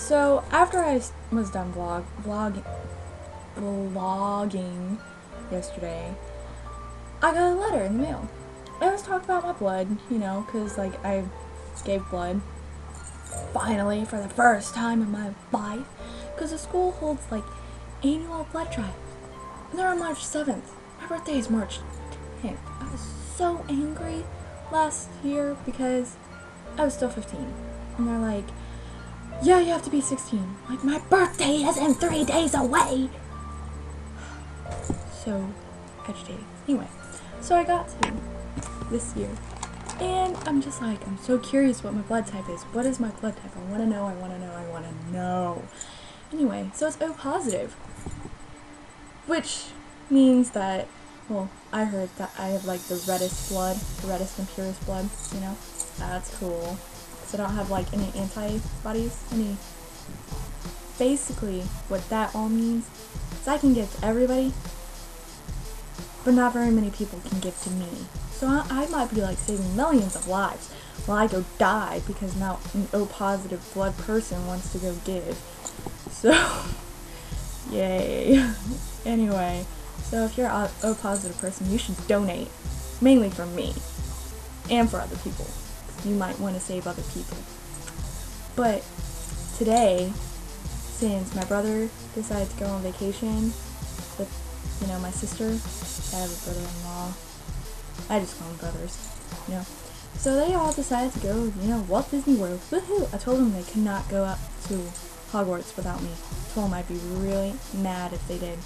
So after I was done vlogging yesterday, I got a letter in the mail. It was talking about my blood, you know, because like I gave blood finally for the first time in my life, because the school holds like annual blood drives, and they're on March 7th. My birthday is March 10th. I was so angry last year because I was still 15, and they're like, yeah, you have to be 16. Like, my birthday isn't 3 days away! So agitating. Anyway, so I got to this year, and I'm just like, I'm so curious what my blood type is. What is my blood type? I wanna know, I wanna know, I wanna know. Anyway, so it's O positive, which means that, well, I heard that I have like the reddest blood, the reddest and purest blood, you know? That's cool. So I don't have like any antibodies, basically what that all means is I can give to everybody, but not very many people can give to me. So I might be like saving millions of lives while I go die because now an O positive blood person wants to go give. So yay. Anyway, so if you're an O positive person, you should donate, mainly for me and for other people. You might want to save other people. But today, since my brother decided to go on vacation with, you know, my sister, I have a brother-in-law, I just call them brothers, you know, so they all decided to go, you know, Walt Disney World, woohoo! I told them they could not go up to Hogwarts without me. I told them I'd be really mad if they did.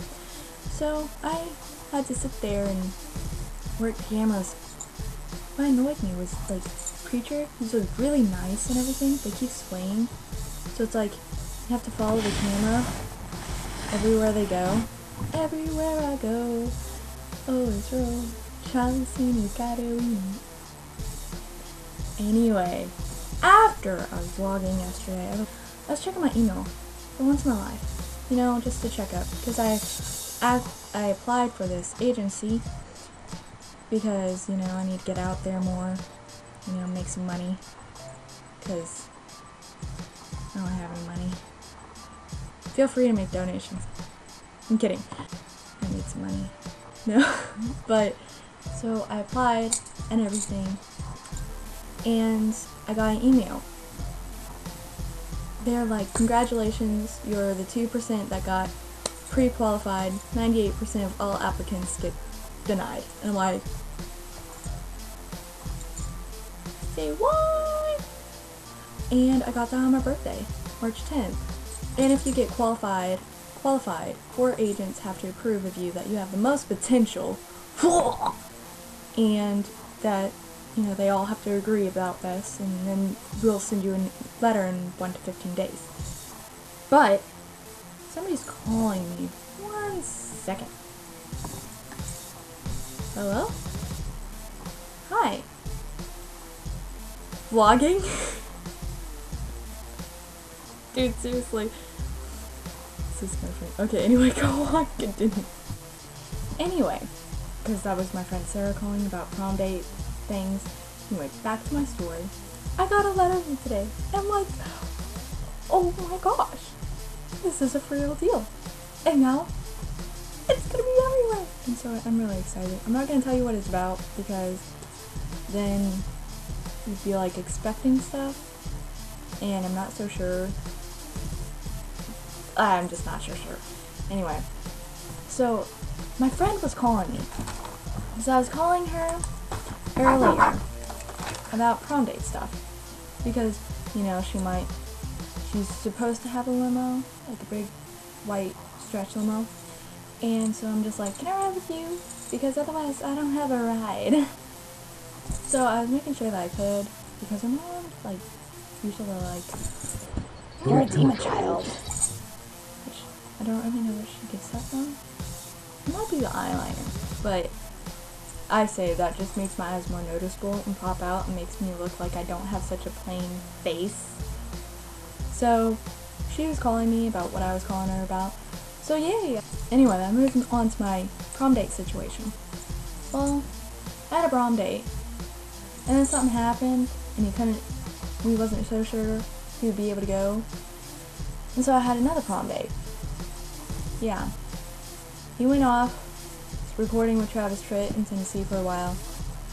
So I had to sit there and work cameras. What annoyed me was, like, Creature, he's like really nice and everything, they keep swaying, so it's like you have to follow the camera everywhere they go. Everywhere I go, always roll, Charlie Senior's gotta win. Anyway, after I was vlogging yesterday, I was checking my email for once in my life, you know, just to check up, because I applied for this agency because, you know, I need to get out there more, you know, make some money, because I don't have any money. Feel free to make donations. I'm kidding. I need some money. No. But, so I applied and everything, and I got an email. They're like, congratulations, you're the 2% that got pre-qualified, 98% of all applicants get denied. And I'm like, say what? And I got that on my birthday, March 10th. And if you get qualified, 4 agents have to approve of you that you have the most potential, and that, you know, they all have to agree about this, and then we'll send you a letter in 1 to 15 days. But somebody's calling me. 1 second. Hello? Hi. Vlogging? Dude, seriously. This is kind of funny. Okay, anyway, go on, continue. Anyway, because that was my friend Sarah calling about prom date things. Anyway, back to my story. I got a letter today, and I'm like, oh my gosh, this is a real deal. And now, it's gonna be everywhere. And so I'm really excited. I'm not gonna tell you what it's about, because then you'd be like expecting stuff, and I'm not so sure. I'm just not sure. Anyway, so my friend was calling me, so I was calling her earlier about prom date stuff, because, you know, she's supposed to have a limo, like a big white stretch limo, and so I'm just like, can I ride with you, because otherwise I don't have a ride. So I was making sure that I could, because her mom, like, usually like, you're a demon child. Which, I don't really know where she gets that from. It might be the eyeliner, but I say that just makes my eyes more noticeable and pop out and makes me look like I don't have such a plain face. So she was calling me about what I was calling her about. So yay! Anyway, that moves on to my prom date situation. Well, I had a prom date, and then something happened, and we wasn't so sure he would be able to go. And so I had another prom date. Yeah. He went off recording with Travis Tritt in Tennessee for a while,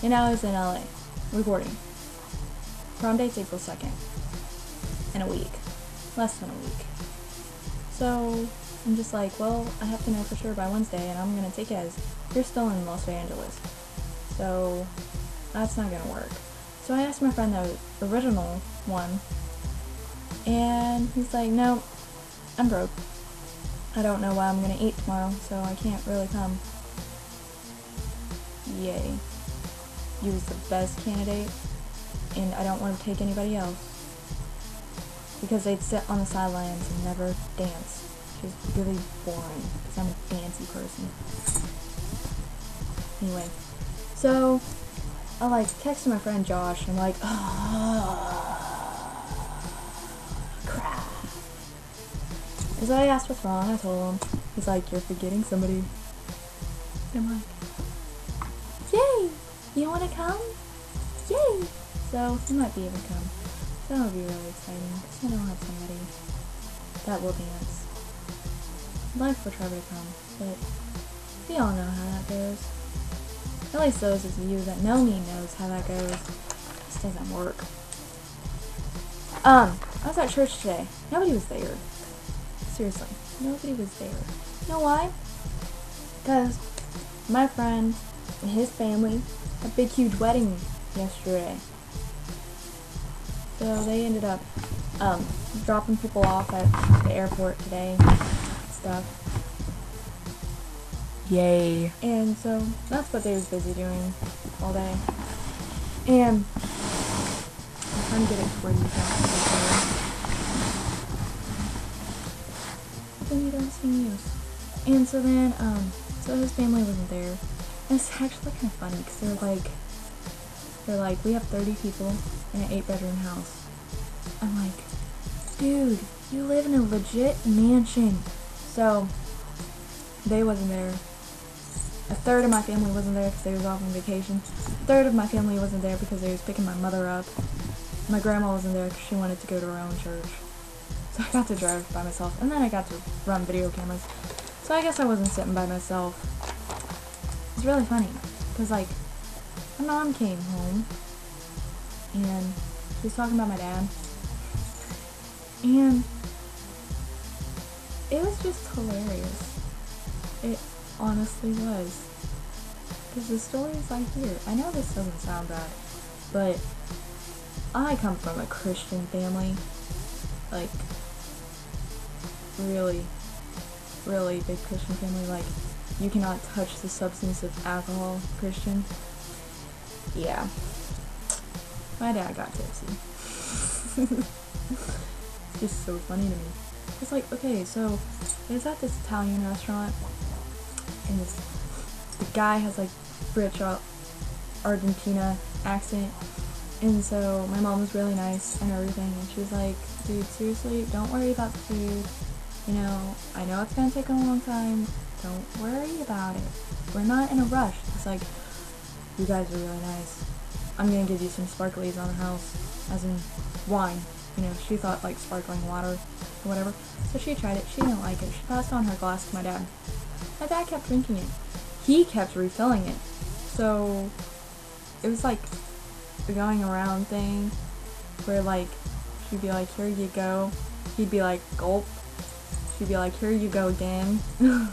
and now he's in LA recording. Prom date's April 2nd. In a week. Less than a week. So I'm just like, well, I have to know for sure by Wednesday, and I'm gonna take it as you're still in Los Angeles. So that's not gonna work. So I asked my friend the original one, and he's like, no, I'm broke. I don't know what I'm gonna eat tomorrow, so I can't really come. Yay. You was the best candidate, and I don't want to take anybody else. Because they'd sit on the sidelines and never dance. Which is really boring, because I'm a dancey person. Anyway, so I texted my friend Josh, and I'm like, crap. And so I asked what's wrong, I told him. He's like, you're forgetting somebody. And I'm like, yay! You wanna come? Yay! So he might be able to come. So that'll be really exciting, because then I'll have somebody that will dance. I'd like for Trevor to come, but we all know how that goes. At least those of you that know me knows how that goes. This doesn't work. I was at church today. Nobody was there. Seriously, nobody was there. You know why? Because my friend and his family had a big huge wedding yesterday. So they ended up dropping people off at the airport today and stuff. Yay. And so that's what they was busy doing all day. And I'm trying to get it to where you can't. Then you don't see news. And so then, so his family wasn't there. And it's actually kind of funny because they're like, we have 30 people in an 8-bedroom house. I'm like, dude, you live in a legit mansion. So they wasn't there. A third of my family wasn't there because they was off on vacation. A third of my family wasn't there because they was picking my mother up. My grandma wasn't there because she wanted to go to her own church. So I got to drive by myself, and then I got to run video cameras. So I guess I wasn't sitting by myself. It's really funny because my mom came home and she was talking about my dad, and it was just hilarious. It honestly was, because the stories I hear, I know this doesn't sound bad, but I come from a Christian family, really, really big Christian family, you cannot touch the substance of alcohol, Christian. Yeah. My dad got tipsy. It's just so funny to me. It's okay, so it's at this Italian restaurant, and the guy has British Argentina accent, and so my mom was really nice and everything, and she was like, dude, seriously, don't worry about the food. I know it's gonna take a long time. Don't worry about it. We're not in a rush. It's you guys are really nice. I'm gonna give you some sparklies on the house, as in wine. She thought sparkling water or whatever. So she tried it. She didn't like it. She passed on her glass to my dad. My dad kept drinking it. He kept refilling it. So it was the going around thing where she'd be like, here you go. He'd be like, gulp. She'd be like, here you go again. It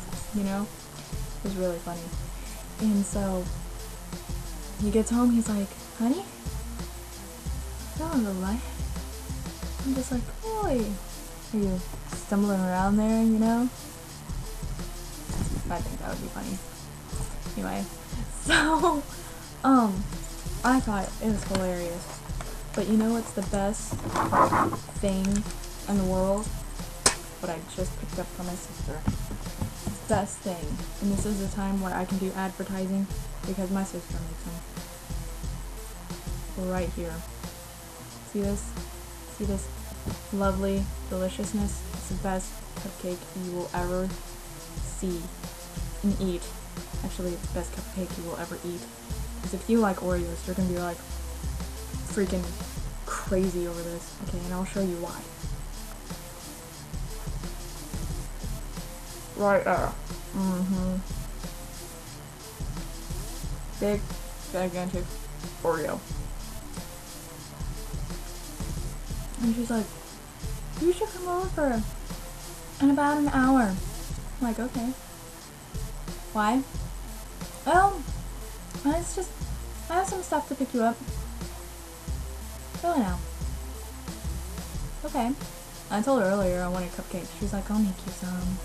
was really funny. And so he gets home, he's like, honey, that was a lie. I'm just like, boy, are you stumbling around there, I think that would be funny. Anyway, so, I thought it was hilarious. But you know what's the best thing in the world? What I just picked up from my sister. Best thing. And this is a time where I can do advertising because my sister makes them. Right here. See this? See this lovely deliciousness? It's the best cupcake you will ever see and eat. Actually, it's the best cupcake you will ever eat. Because if you like Oreos, you're gonna be freaking crazy over this. Okay, and I'll show you why. right there. Big, gigantic Oreo. And she's like, you should come over in about an hour. I'm like, okay. Why? Well, it's just, I have some stuff to pick you up. Really now. Okay. I told her earlier I wanted cupcakes. She's like, I'll make you some.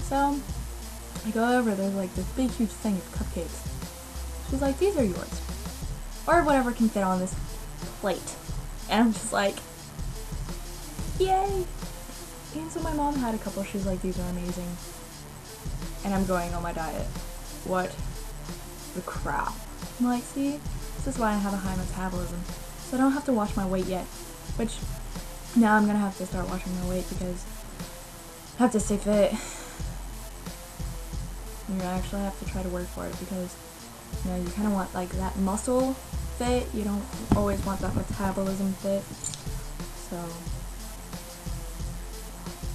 So, I go over, there's like this big huge thing of cupcakes. She's like, these are yours. Or whatever can fit on this plate. And I'm just like, yay! And so my mom had a couple, she's like, these are amazing. And I'm going on my diet. What the crap? I'm like, see, this is why I have a high metabolism. So I don't have to watch my weight yet. Which, now I'm gonna have to start watching my weight because I have to stay fit. You actually have to try to work for it because, you know, you kind of want like that muscle fit. You don't always want that metabolism fit. So,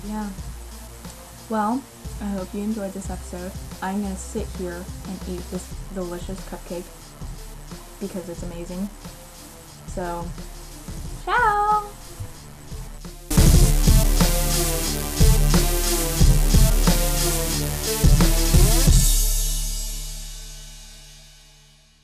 yeah. Well, I hope you enjoyed this episode. I'm gonna sit here and eat this delicious cupcake because it's amazing. So, ciao!